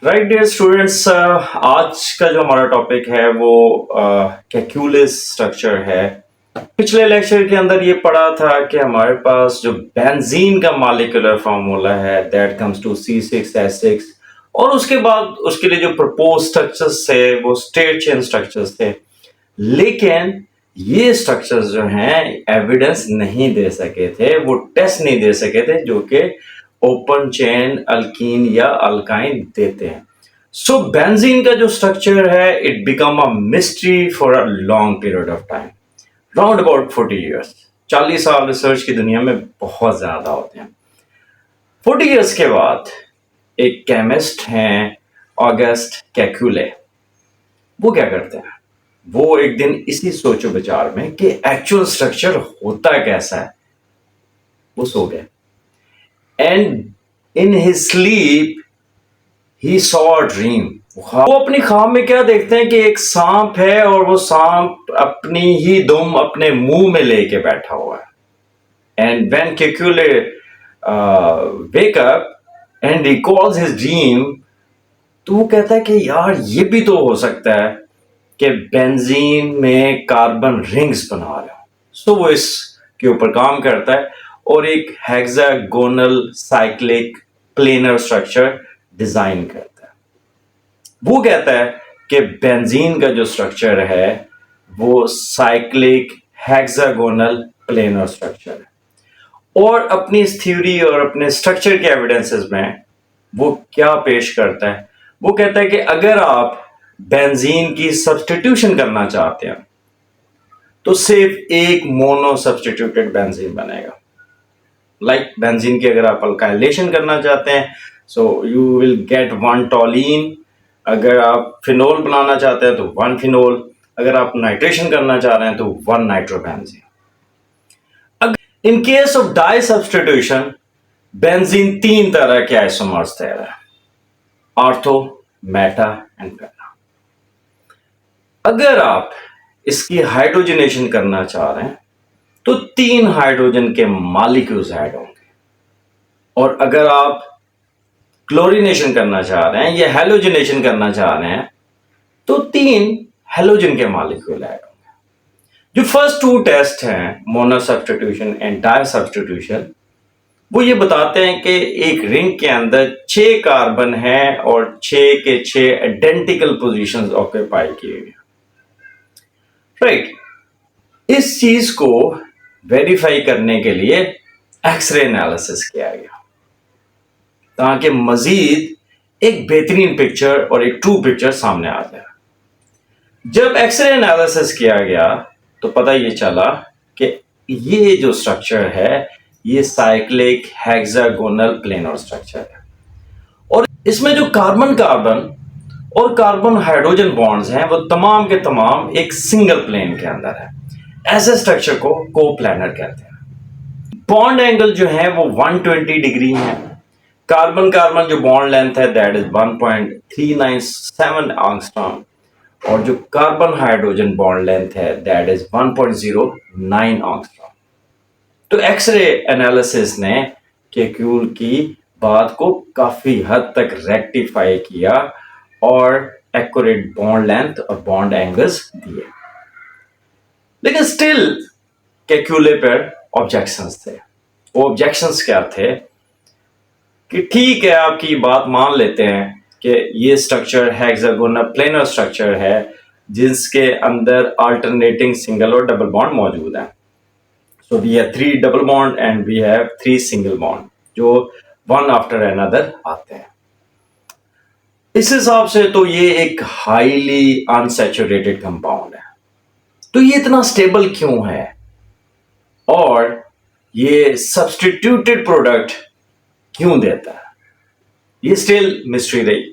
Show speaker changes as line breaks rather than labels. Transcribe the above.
Right dear students, आज का जो हमारा टॉपिक है वो कैल्कुलस स्ट्रक्चर है। पिछले लेक्चर के अंदर ये पढ़ा था कि हमारे पास जो बेंजीन का मॉलिक्यूलर फार्मूला है दैट कम्स टू C6H6, और उसके बाद उसके लिए जो प्रपोज स्ट्रक्चर्स थे वो स्टेट चेन स्ट्रक्चर्स थे। लेकिन ये स्ट्रक्चर्स जो हैं एविडेंस नहीं दे सके थे, वो टेस्ट नहीं दे सके थे जो कि ओपन चेन अल्कीन या अल्काइन देते हैं। सो बेंजीन का जो स्ट्रक्चर है it become a mystery for a long period of time, round about 40 years. 40 साल रिसर्च की दुनिया में बहुत ज्यादा होते हैं। 40 ईयर्स के बाद एक केमिस्ट हैं ऑगस्ट केकुले। वो क्या करते हैं, वो एक दिन इसी सोचो विचार में कि एक्चुअल स्ट्रक्चर होता कैसा है, वो सो गए। And in his sleep he saw a dream. वो अपनी ख्वाब में क्या देखते हैं कि एक सांप है और वो सांप अपनी ही दुम अपने मुंह में लेके बैठा हुआ है। And when Kekule wake up and recalls his dream, तो वो कहता है कि यार ये भी तो हो सकता है कि बेंजीन में कार्बन रिंग्स बना रहे हो। सो वो इसके ऊपर काम करता है और एक hexagonal cyclic planar structure design करता है। वो कहता है कि बेंजीन का जो स्ट्रक्चर है वो साइक्लिक हेक्सागोनल प्लेनर स्ट्रक्चर है। और अपनी इस थ्योरी और अपने स्ट्रक्चर के एविडेंसेस में वो क्या पेश करता है, वो कहता है कि अगर आप बेंजीन की सब्स्टिट्यूशन करना चाहते हैं तो सिर्फ एक मोनो सब्स्टिट्यूटेड बेंजीन बनेगा। लाइक बेंजीन की अगर आप अल्काइलेशन करना चाहते हैं so you will get one toluene. अगर आप फिनोल बनाना चाहते हैं तो वन फिनोल। अगर आप नाइट्रेशन करना चाह रहे हैं तो one nitrobenzene. In case of di substitution benzene तीन तरह के आइसोमर्स दे रहा है, ऑर्थो, मेटा एंड पेरा। अगर आप इसकी हाइड्रोजनेशन करना चाह रहे हैं तो तीन हाइड्रोजन के मॉलिक्यूल्स ऐड होंगे, और अगर आप क्लोरीनेशन करना चाह रहे हैं या हेलोजनेशन करना चाह रहे हैं तो तीन हेलोजन के मॉलिक्यूल ऐड होंगे। जो फर्स्ट टू टेस्ट हैं, mono substitution and di substitution, वो ये बताते हैं कि एक रिंग के अंदर 6 कार्बन है और 6 के 6 आइडेंटिकल पोजीशंस ऑक्यूपाई किए हुए। राइट, इस चीज को वेरीफाई करने के लिए एक्सरे एनालिसिस किया गया ताकि मजीद एक बेहतरीन पिक्चर और एक ट्रू पिक्चर सामने आ जाए। जब एक्सरे एनालिसिस किया गया तो पता ये चला कि ये जो स्ट्रक्चर है ये साइक्लिक हेक्सागोनल प्लेनर स्ट्रक्चर है, और इसमें जो कार्बन कार्बन और कार्बन हाइड्रोजन बॉन्ड्स हैं वो तमाम के तमाम एक सिंगल प्लेन के अंदर है। ऐसे स्ट्रक्चर को कोप्लानर कहते हैं। बॉन्ड एंगल जो है वो 120 डिग्री है। कार्बन कार्बन जो बॉन्ड लेंथ है दैट इज 1.397 एंगस्ट्रॉम, और जो कार्बन हाइड्रोजन बॉन्ड लेंथ है दैट इज 1.09 एंगस्ट्रॉम। तो एक्सरे एनालिसिस ने केक्यूल की बात को काफी हद तक रेक्टिफाई किया और एक्यूरेट बॉन्ड लेंथ और बॉन्ड एंगल्स दिए। लेकिन स्टिल केक्यूले पर ऑब्जेक्शंस थे। वो ऑब्जेक्शंस क्या थे कि ठीक है, आपकी बात मान लेते हैं कि ये स्ट्रक्चर हेक्सागोनल प्लेनर स्ट्रक्चर है जिसके अंदर अल्टरनेटिंग सिंगल और डबल बॉन्ड मौजूद है। So we have 3 double bond and we have 3 single bond जो वन आफ्टर अनदर आते हैं। इस हिसाब से तो ये एक हाईली अनसैचुरेटेड कंपाउंड है। तो ये इतना स्टेबल क्यों है और ये सब्स्टिट्यूटेड प्रोडक्ट क्यों देता है, ये स्टिल मिस्ट्री रही।